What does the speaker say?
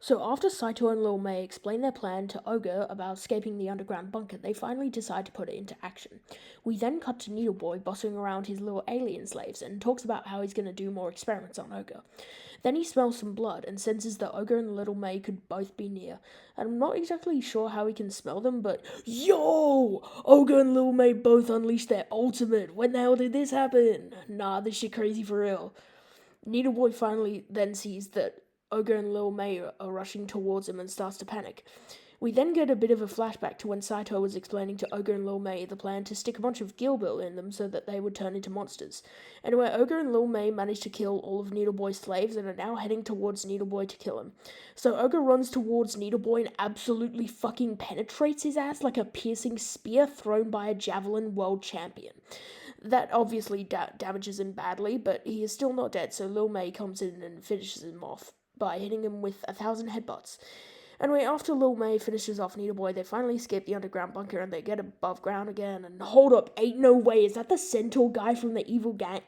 So after Saito and Lil May explain their plan to Ogre about escaping the underground bunker, they finally decide to put it into action. We then cut to Needle Boy bossing around his little alien slaves and talks about how he's going to do more experiments on Ogre. Then he smells some blood and senses that Ogre and Little May could both be near. And I'm not exactly sure how he can smell them, but yo! Ogre and Little May both unleashed their ultimate. When the hell did this happen? Nah, this shit crazy for real. Needle Boy finally then sees that Ogre and Lil May are rushing towards him and starts to panic. We then get a bit of a flashback to when Saito was explaining to Ogre and Lil May the plan to stick a bunch of Gilbil in them so that they would turn into monsters. Anyway, Ogre and Lil May managed to kill all of Needle Boy's slaves and are now heading towards Needle Boy to kill him. So Ogre runs towards Needle Boy and absolutely fucking penetrates his ass like a piercing spear thrown by a javelin world champion. That obviously damages him badly, but he is still not dead, so Lil May comes in and finishes him off by hitting him with 1,000 headbutts. Anyway, after Lil May finishes off Needle Boy, they finally escape the underground bunker and they get above ground again. And hold up, ain't no way, is that the centaur guy from the evil gang?